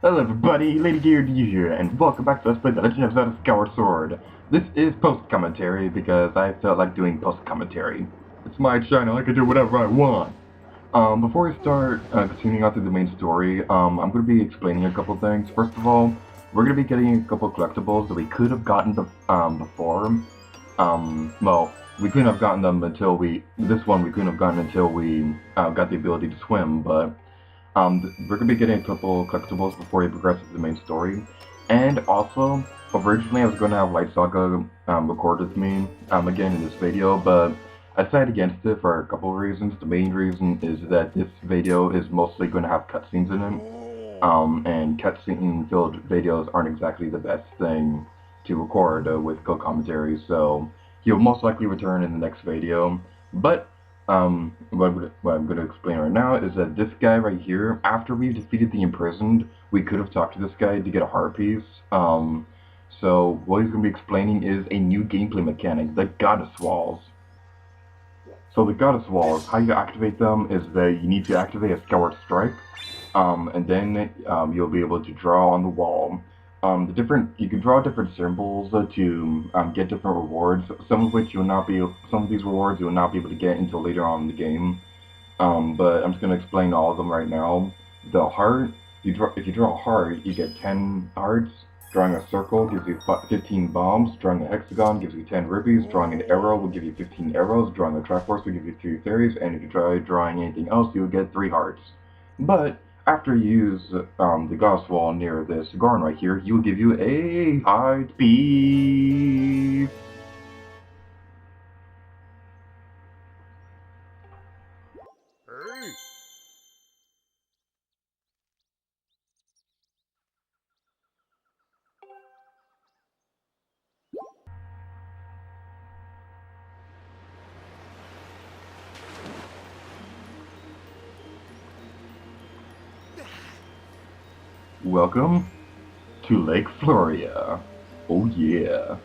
Hello everybody, Lady Gear D here, and welcome back to Let's Play The Legend of Zelda Skyward Sword. This is post-commentary because I felt like doing post-commentary. It's my channel, I can do whatever I want. Before we start continuing on through the main story, I'm going to be explaining a couple things. First of all, we're going to be getting a couple collectibles that we could have gotten before. Well, we couldn't have gotten them until this one we couldn't have gotten until we got the ability to swim, but we're gonna be getting a couple collectibles before we progress with the main story. And also, originally I was gonna have Light Saga record with me again in this video, but I decided against it for a couple of reasons. The main reason is that this video is mostly gonna have cutscenes in it, and cutscene filled videos aren't exactly the best thing to record with co-commentary, so he'll most likely return in the next video. But what I'm going to explain right now is that this guy right here, after we defeated the imprisoned, we could have talked to this guy to get a heart piece. So what he's going to be explaining is a new gameplay mechanic, the Goddess Walls. So the Goddess Walls, how you activate them is that you need to activate a Skyward Strike, and then you'll be able to draw on the wall. You can draw different symbols to get different rewards. Some of these rewards you will not be able to get until later on in the game. But I'm just going to explain all of them right now. The heart, if you draw a heart, you get 10 hearts. Drawing a circle gives you 15 bombs. Drawing a hexagon gives you 10 rupees. Drawing an arrow will give you 15 arrows. Drawing a Triforce will give you 3 fairies. And if you try drawing anything else, you'll get 3 hearts. But after you use the Goddess Wall near this garden right here, he will give you a heart piece. Welcome to Lake Floria. Oh yeah.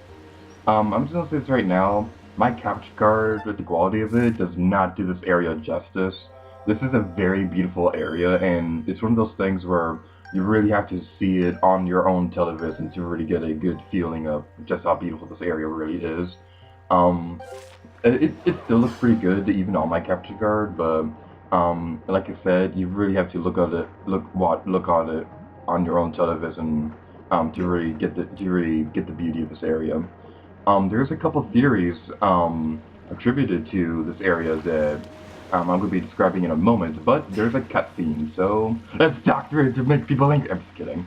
I'm just gonna say this right now. My capture card, with the quality of it, does not do this area justice. This is a very beautiful area, and it's one of those things where you really have to see it on your own television to really get a good feeling of just how beautiful this area really is. Um, it still looks pretty good even on my capture card, but like I said, you really have to look at it on your own television to really get the beauty of this area. There's a couple theories attributed to this area that I'm going to be describing in a moment, but there's a cutscene, so let's talk through it to make people angry. I'm just kidding.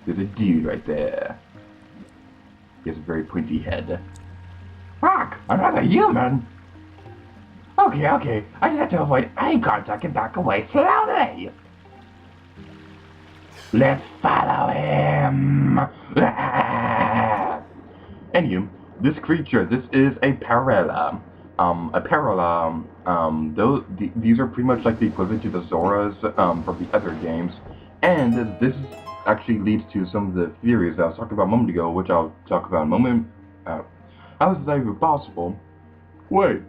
There's a dude right there. He has a very pointy head. Rock, I'm not a human! Okay, I just have to avoid eye contact and back away slowly! Let's follow him! Anywho, this creature, this is a Parella. These are pretty much like the equivalent to the Zoras from the other games, and this actually leads to some of the theories that I was talking about a moment ago, which I'll talk about in a moment. How is that even possible? Wait,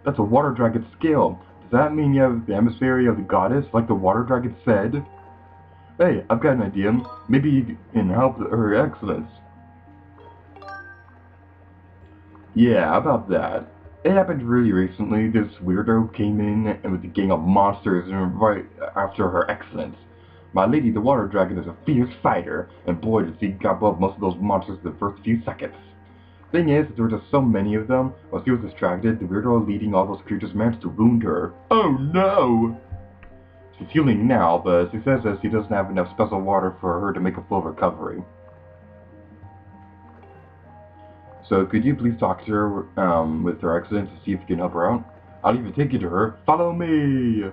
that's a water dragon scale. Does that mean you have the emissary of the goddess, like the water dragon said? Hey, I've got an idea. Maybe you can help Her Excellence. Yeah, about that. It happened really recently. This weirdo came in and with a gang of monsters and right after Her Excellence. My lady, the water dragon, is a fierce fighter, and boy does he gobble up most of those monsters in the first few seconds. Thing is, there were just so many of them, while she was distracted, the weirdo leading all those creatures managed to wound her. Oh no! She's healing now, but she says that she doesn't have enough special water for her to make a full recovery. So could you please talk to her with Her Excellence to see if you can help her out? I'll even take you to her. Follow me!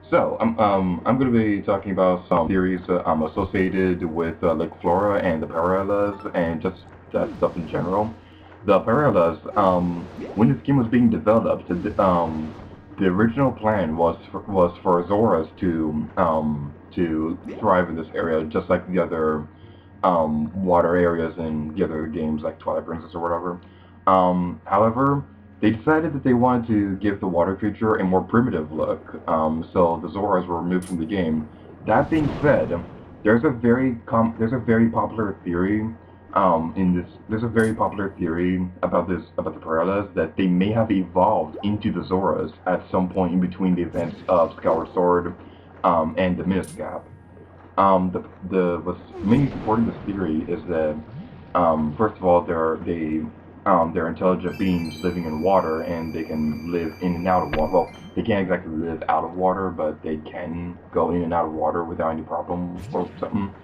So, I'm going to be talking about some theories associated with Lake Flora and the Parallels and just that stuff in general. The Parallels, when this game was being developed, the original plan was for Zoras to thrive in this area, just like the other water areas in the other games like Twilight Princess or whatever. However, they decided that they wanted to give the water creature a more primitive look, so the Zoras were removed from the game. That being said, there's a very popular theory there's a very popular theory about the Parallas that they may have evolved into the Zoras at some point in between the events of Skyward Sword and the Miniscap. What's mainly supporting this theory is that first of all they're intelligent beings living in water, and they can live in and out of water. Well, they can't exactly live out of water, but they can go in and out of water without any problem or something.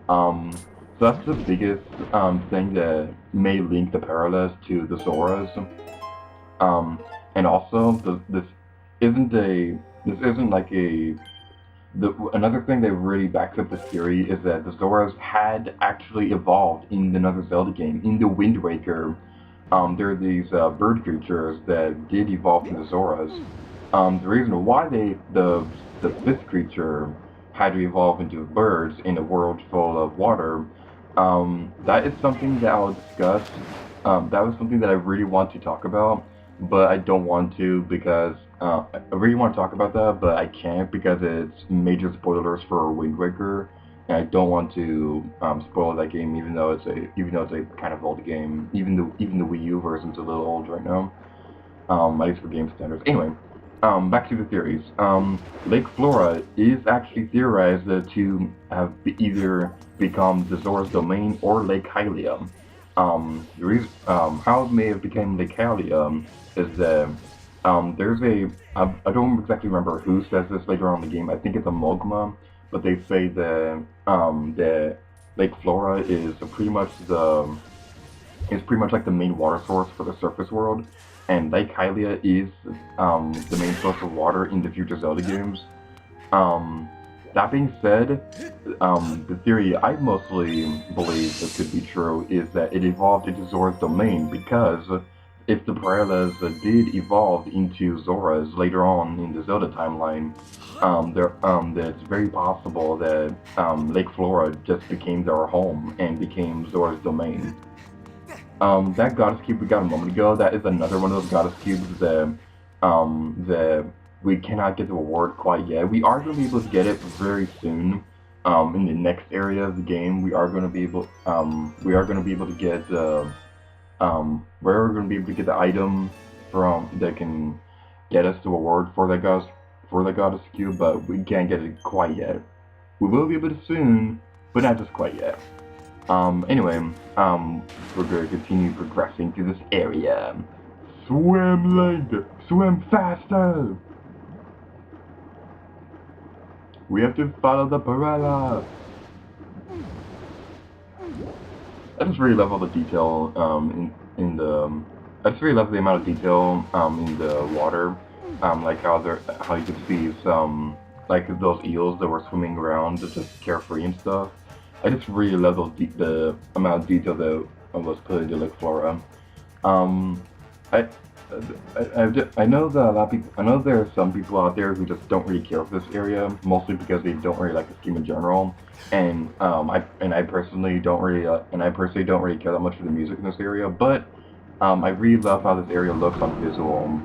Um, so that's the biggest thing that may link the Parallas to the Zoras. Um, and also, isn't a this isn't like a another thing that really backs up this theory is that the Zoras had actually evolved in another Zelda game, in the Wind Waker. There are these bird creatures that did evolve into Zoras. The reason why the fifth creature had to evolve into birds in a world full of water, that is something that I'll discuss. That was something that I really want to talk about, but I don't want to because I really want to talk about that, but I can't because it's major spoilers for Wind Waker, and I don't want to spoil that game, even though it's a kind of old game. Even the Wii U version's a little old right now, at least for game standards. Anyway, back to the theories. Lake Flora is actually theorized to have either become the Zora's domain or Lake Hylia. The reason how it may have become Lake Hylia is that there's I don't exactly remember who says this later on in the game. I think it's a Mogma, but they say that Lake Flora is pretty much like the main water source for the surface world, and Lake Hylia is the main source of water in the future Zelda games. That being said, the theory I mostly believe that could be true is that it evolved into Zora's domain because if the Parallas did evolve into Zoras later on in the Zelda timeline, it's very possible that Lake Flora just became their home and became Zora's domain. That goddess cube we got a moment ago, that is another one of those goddess cubes that we cannot get the reward quite yet. We are going to be able to get it very soon. In the next area of the game, we are going to be able to get we're going to be able to get the item from that can get us the reward for that goddess cube, but we can't get it quite yet. We will be able to soon, but not just quite yet. Anyway, we're going to continue progressing through this area. Swim, Link! Swim faster! We have to follow the Paralla! I just really love all the detail, I just really love the amount of detail, in the water. Like how you could see some, like those eels that were swimming around just carefree and stuff. I just really love the amount of detail that was put into Lake Flora. I, I know that a lot of people. I know there are some people out there who just don't really care for this area, mostly because they don't really like the scheme in general. And I personally don't really care that much for the music in this area. But I really love how this area looks on a visual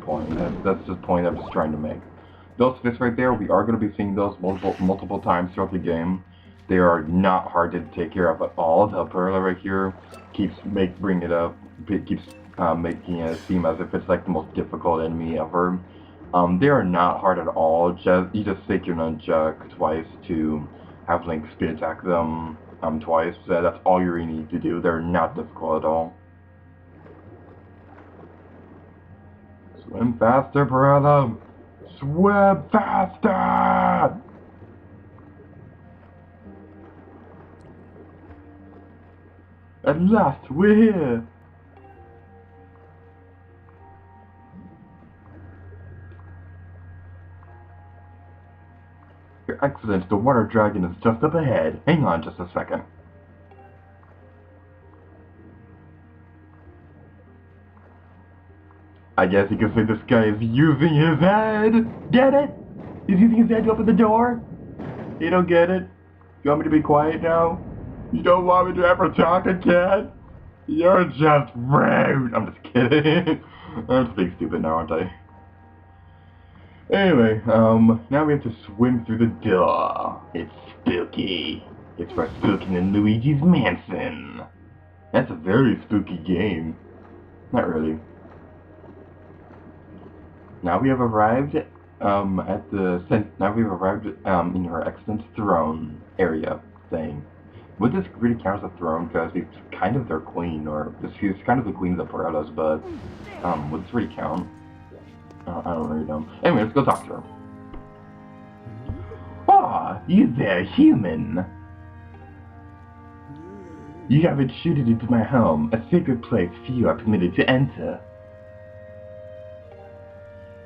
point. That's just the point I'm just trying to make. Those fish right there, we are going to be seeing those multiple times throughout the game. They are not hard to take care of at all. The Perla right here keeps bringing it up. It keeps making it seem as if it's like the most difficult enemy ever. They are not hard at all. You just stick your nunchuck twice to have Link speed attack them twice. That's all you really need to do. They're not difficult at all. Swim faster, Perla! Swim faster! At last, we're here! Your Excellence, the water dragon is just up ahead. Hang on just a second. I guess you could say this guy is using his head! Get it? He's using his head to open the door? You don't get it? You want me to be quiet now? You don't want me to ever talk again? You're just rude! I'm just kidding. I'm just being stupid now, aren't I? Anyway, now we have to swim through the door. It's spooky. It's for spooking in Luigi's Mansion. That's a very spooky game. Not really. Now we have arrived in your excellent throne area thing. Would this really count as a throne? Because it's kind of their queen, or she's kind of the queen of the Parados, but would this really count? I don't really know. Anyway, let's go talk to her. Ah, you there, human. You have intruded into my home, a sacred place few are permitted to enter.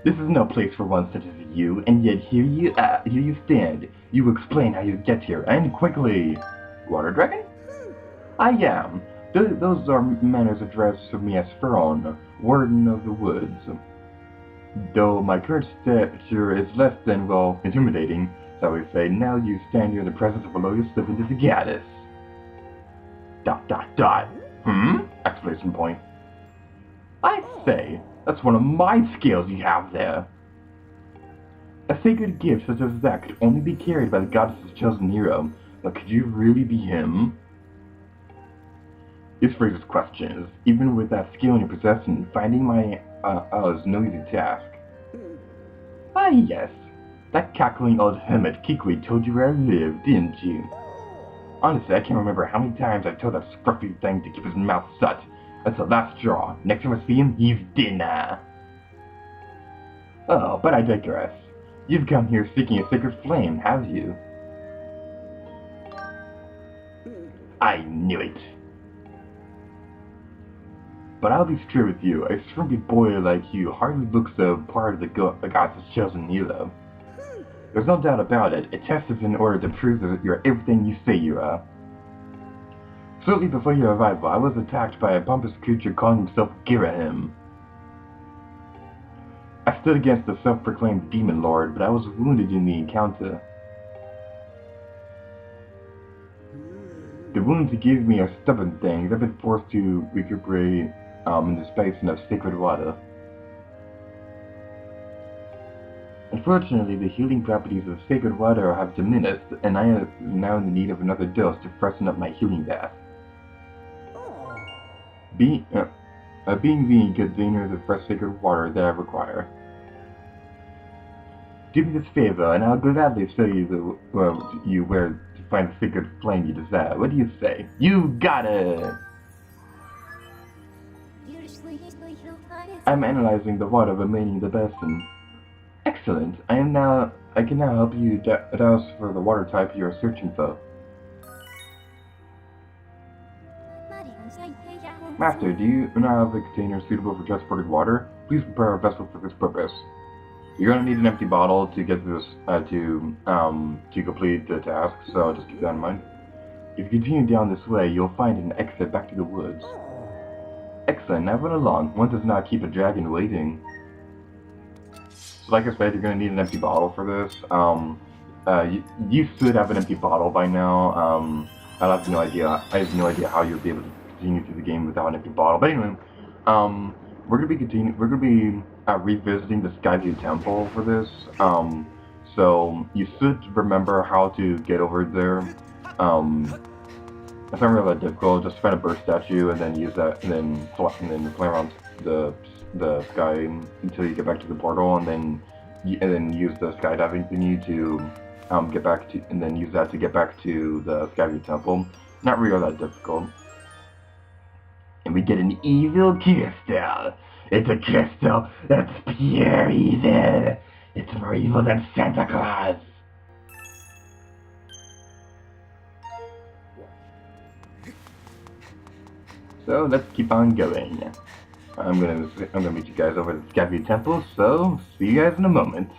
This is no place for one such as you, and yet here you stand. You will explain how you get here, and quickly. Water Dragon? I am. Those are manners addressed to me as Feron, Warden of the Woods. Though my current stature is less than, well, intimidating, shall we say, now you stand here in the presence of a loyal servant of the goddess. ... Exclamation point. I say, that's one of my skills you have there. A sacred gift such as that could only be carried by the goddess's chosen hero, but could you really be him? This raises questions. Even with that skill in your possession, finding my is no easy task. Ah yes, that cackling old hermit Kikwi told you where I live, didn't you? Honestly, I can't remember how many times I've told that scruffy thing to keep his mouth shut. That's the last straw. Next time I see him, he's dinner. Oh, but I digress. You've come here seeking a sacred flame, have you? I knew it. But I'll be straight with you. A shrimpy boy like you hardly looks a part of the goddess' chosen hero. There's no doubt about it. A test is in order to prove that you're everything you say you are. Shortly before your arrival, I was attacked by a pompous creature calling himself Girahim. I stood against the self-proclaimed demon lord, but I was wounded in the encounter. The wounds he gave me are stubborn things. I've been forced to recuperate in the space of sacred water. Unfortunately, the healing properties of sacred water have diminished, and I am now in the need of another dose to freshen up my healing bath. Being the container of fresh sacred water that I require. Do me this favor, and I'll gladly show you where to find the sacred flame you desire. What do you say? You got it! I'm analyzing the water remaining in the basin. Excellent. I can now help you douse for the water type you are searching for. Master, do you now have a container suitable for transporting water? Please prepare a vessel for this purpose. You're gonna need an empty bottle to get this to complete the task, so just keep that in mind. If you continue down this way, you'll find an exit back to the woods. Excellent, now run along. One does not keep a dragon waiting. So like I said, you're gonna need an empty bottle for this. You should have an empty bottle by now. I have no idea how you'll be able to continue through the game without an empty bottle. But anyway, we're gonna be revisiting the Skyward Temple for this. So you should remember how to get over there. It's not really that difficult. Just find a bird statue and then use that, and then fly around the sky until you get back to the portal, and then use the skydiving thingy to get back to, and then use that to get back to the Skyward Temple. Not really that difficult. And we get an evil crystal. It's a crystal that's pure evil. It's more evil than Santa Claus. So let's keep on going. I'm gonna meet you guys over at the Skyward Temple, so see you guys in a moment.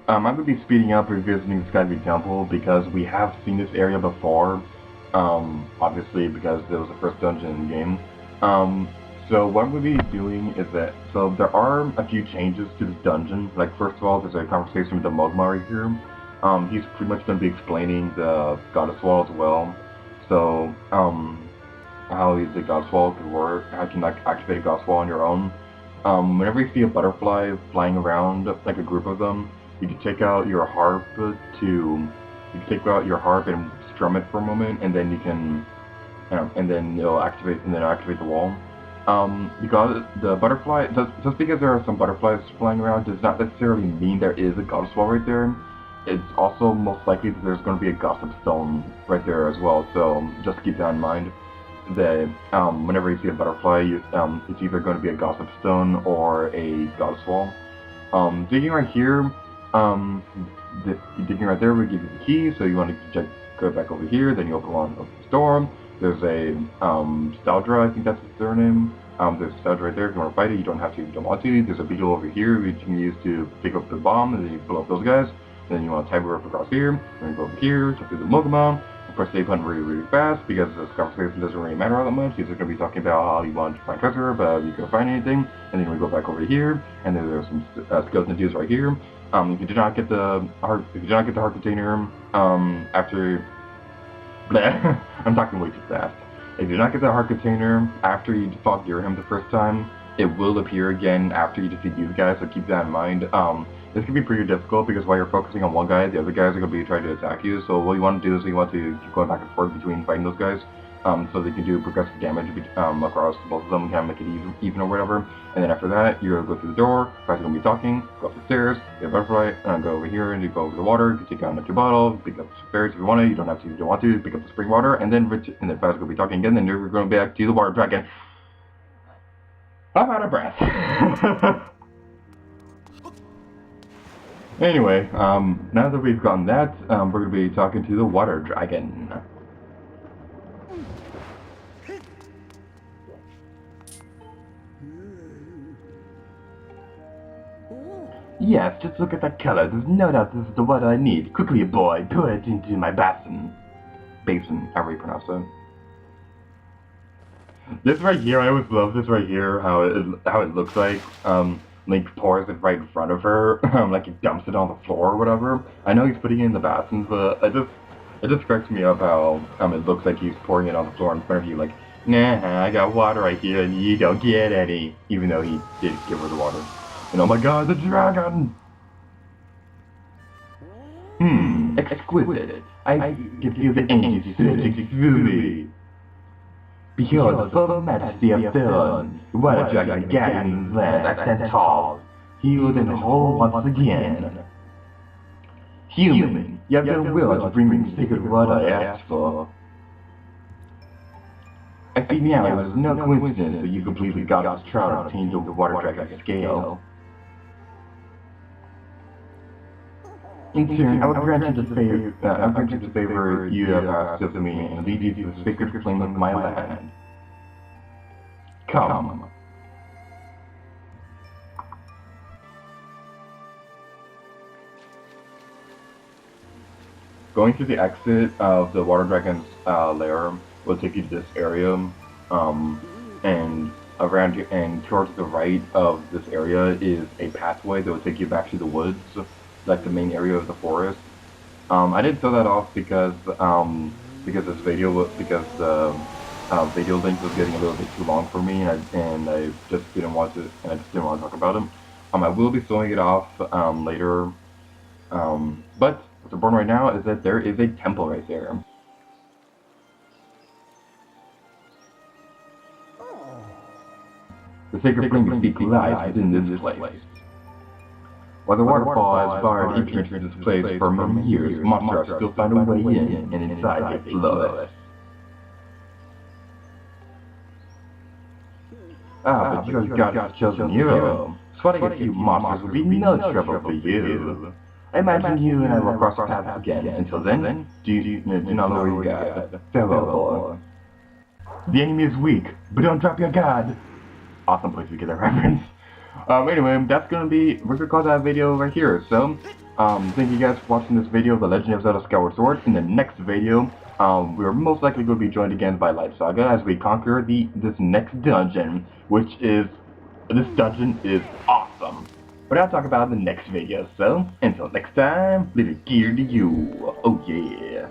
I'm gonna be speeding up revisiting the Skyward Temple because we have seen this area before. Obviously because it was the first dungeon in the game. So what I'm going to be doing is that, so there are a few changes to this dungeon. Like, first of all, there's a conversation with the Mogmar here. He's pretty much going to be explaining the Goddess Wall as well. So, how the God's Wall could work, how you can like activate a God's Wall on your own. Whenever you see a butterfly flying around, like a group of them, you can take out your harp and strum it for a moment, and then you can, and then it'll activate the wall. Because the butterfly, just because there are some butterflies flying around does not necessarily mean there is a God's Wall right there. It's also most likely that there's going to be a gossip stone right there as well, so just keep that in mind. That whenever you see a butterfly, it's either going to be a gossip stone or a goddess wall. Digging right here, digging right there will give you the key, so you want to go back over here, then you open the door. There's a Steldra, I think that's their name. There's a Steldra right there if you want to fight it, you don't have to if you don't want to. There's a beetle over here which you can use to pick up the bomb, and then you blow up those guys. Then you want to tiger up across here, then you go over here, talk to the Mogama. Press save button really fast because this conversation doesn't really matter all that much. He's going to be talking about how you want to find treasure, but you can't find anything. And then we go back over here, and then there's some skeleton dudes right here. If you did not get the heart container after, I'm talking way too fast. If you did not get the heart container after you fought him the first time, it will appear again after you defeat these guys. So keep that in mind. This can be pretty difficult because while you're focusing on one guy, the other guys are going to be trying to attack you. So what you want to do is you want to keep going back and forth between fighting those guys, so they can do progressive damage across both of them, kind of make it even or whatever. And then after that, you're going to go through the door, guys are going to be talking, go up the stairs, get a butterfly, and go over here and you go over the water, you can take out another bottle, pick up some fairies if you want to, you don't have to if you don't want to, pick up the spring water, and then guys are going to be talking again, then you're going back to the water dragon. I'm out of breath. Anyway, now that we've gotten that, we're going to be talking to the water dragon. Yes, just look at that color. There's no doubt this is the water I need. Quickly, boy, pour it into my basin. Basin, however you pronounce it. This right here, I always love this right here, how it looks like. Link pours it right in front of her, like he dumps it on the floor or whatever. I know he's putting it in the basin, but it just cracks me up how it looks like he's pouring it on the floor in front of you, like, nah, I got water right here and you don't get any, even though he did give her the water. And oh my god, the dragon! Exquisite. I give you the ancient fully. Behold the full majesty of Dawn, what a dragon guiding land I stand tall, healed and whole once again. Human, you have the will to bring me sacred water I asked for. I see now it was no coincidence that you completely got this trout and obtained the water dragon's scale. In turn, I would grant you the favor you have asked of me and lead you to the sacred flame of my land. Come. Going through the exit of the water dragon's lair will take you to this area, and around you, and towards the right of this area is a pathway that will take you back to the woods, like the main area of the forest. I didn't throw that off because this video the video length was getting a little bit too long for me, and I just didn't want to talk about them. I will be throwing it off later, but what's important right now is that there is a temple right there. The sacred flame you speak lies within this place. While the waterfall has barred entrance to this place for many years, monsters still find a way in, and inside they flourish. But you have God's chosen hero. Fighting a few monsters will be no trouble for you. I imagine you and I will cross paths again. Until then, do not lower your guard. Farewell, boy. The enemy is weak, but don't drop your guard. Awesome place to get that reference. Anyway, we're gonna call that video right here. So, thank you guys for watching this video of The Legend of Zelda Skyward Sword. In the next video, we're most likely going to be joined again by Light Saga as we conquer this next dungeon, this dungeon is awesome. But I'll talk about it in the next video. So, until next time, leave it gear to you. Oh yeah.